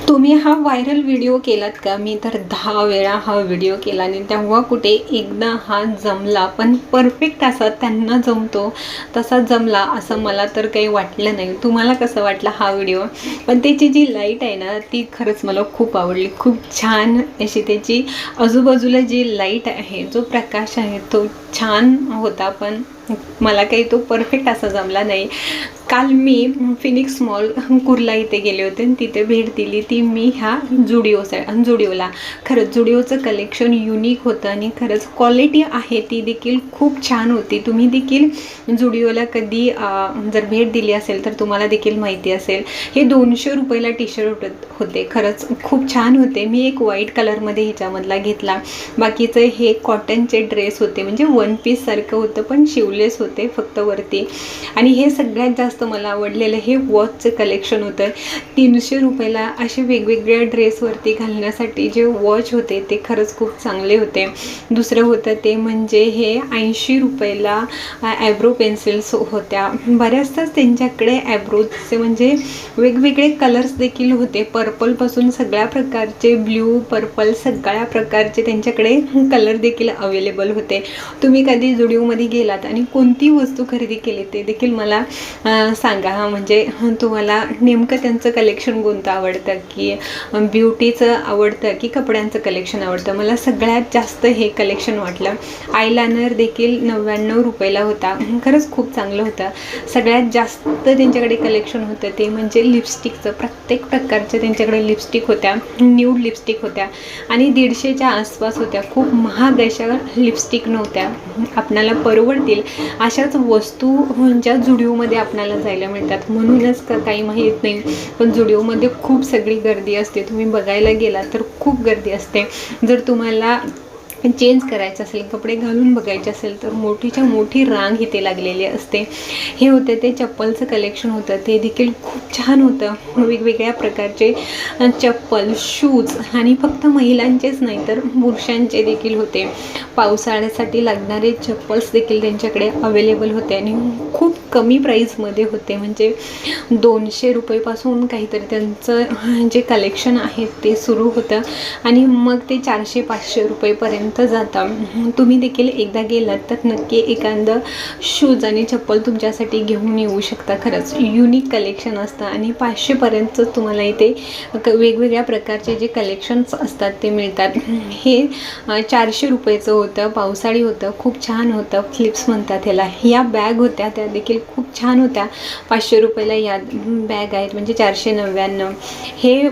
तुम्ही हा viral video केलात का? मी तर 10 वेळा हा व्हिडिओ केला आणि तेव्हा कुठे एकदा हा जमला, पण परफेक्ट असा त्यांना जमतो तसा जमला असं मला तर काही वाटलं नाही. तुम्हाला कसं वाटला हा व्हिडिओ? पण त्याची जी लाईट आहे ना ती खरंच मला खूप आवडली. खूप छान अशी त्याची आजूबाजूला जी लाईट आहे, जो प्रकाश आहे तो छान होता, पण मला काही तो परफेक्ट असा जमला नाही. काल मी फिनिक्स मॉल कुर्ला इथे गेले होते आणि तिथे भेट दिली ती मी ह्या जुडिओला. खरंच जुडिओचं कलेक्शन युनिक होतं आणि खरंच क्वालिटी आहे ती देखील खूप छान होती. तुम्ही देखील जुडिओला कधी जर भेट दिली असेल तर तुम्हाला देखील माहिती असेल. हे 200 रुपयाला टी शर्ट होते. खरंच खूप छान होते. मी एक व्हाईट कलरमध्ये ह्याच्यामधला घेतला. बाकीचे हे कॉटनचे ड्रेस होते, म्हणजे वन पीस सारखं होतं पण शिवलेस होते फक्त वरती. आणि हे सगळ्यात जास्त मला आवडलेलं हे वॉचचं कलेक्शन होतं. 300 रुपयाला असे वेगवेगळ्या ड्रेसवरती घालण्यासाठी जे वॉच होते ते खरंच खूप चांगले होते. दुसरं होतं ते म्हणजे हे 80 रुपयाला ॲब्रो पेन्सिल्स होत्या. बऱ्याचदाच त्यांच्याकडे ॲब्रोचे म्हणजे वेगवेगळे कलर्स देखील होते. पर्पलपासून सगळ्या प्रकारचे, ब्ल्यू, पर्पल सगळ्या प्रकारचे त्यांच्याकडे कलर देखील अवेलेबल होते. तुम्ही कधी जुडिओमध्ये गेलात आणि कोणती वस्तू खरेदी केली ते देखील मला सांगा. म्हणजे तुम्हाला नेमकं त्यांचं कलेक्शन कोणतं आवडतं, की ब्युटीचं आवडतं की कपड्यांचं कलेक्शन आवडतं? मला सगळ्यात जास्त हे कलेक्शन वाटलं. आयलायनर देखील 99 रुपयाला होता. खरंच खूप चांगलं होतं. सगळ्यात जास्त त्यांच्याकडे कलेक्शन होतं ते म्हणजे लिपस्टिकचं. प्रत्येक प्रकारच्या त्यांच्याकडे लिपस्टिक होत्या. न्यूड लिपस्टिक होत्या आणि 150च्या आसपास होत्या. खूप महाग अशा लिपस्टिक नव्हत्या. आपणाला परवडतील अशाच वस्तू ज्या जुडिओमध्ये आपल्याला जायला मिळतात. म्हणूनच काही माहीत नाही, पण जुडिओमध्ये खूप सगळी गर्दी असते. तुम्ही बघायला गेला तर खूप गर्दी असते. जर तुम्हाला चेंज करायचं असेल, कपडे घालून बघायचे असेल तर मोठीच्या मोठी रांग इथे लागलेली असते. हे होते ते चप्पलचं कलेक्शन होतं. ते देखील खूप छान होतं. वेगवेगळ्या प्रकारचे चप्पल, शूज आणि फक्त महिलांचेच नाही तर पुरुषांचे देखील होते. पावसाळ्यासाठी लागणारे चप्पल्स देखील त्यांच्याकडे अवेलेबल होते आणि खूप कमी प्राईजमध्ये होते. म्हणजे 200 रुपयेपासून काहीतरी त्यांचं जे कलेक्शन आहे ते सुरू होतं आणि मग ते 400-500 रुपयेपर्यंत जातं. तुम्ही देखील एकदा गेलात तर नक्की एखादं शूज आणि चप्पल तुमच्यासाठी घेऊन येऊ शकता. खरंच युनिक कलेक्शन असतं आणि 500पर्यंतच तुम्हाला इथे वेगवेगळ्या प्रकारचे जे कलेक्शन्स असतात ते मिळतात. हे 400 रुपयाचं होतं. पावसाळी होतं. खूप छान होतं. फ्लिप्स म्हणतात ह्याला. या बॅग होत्या त्या देखील खूप छान होत्या. 500 रुपयाला या बॅग आहेत, म्हणजे 499. हे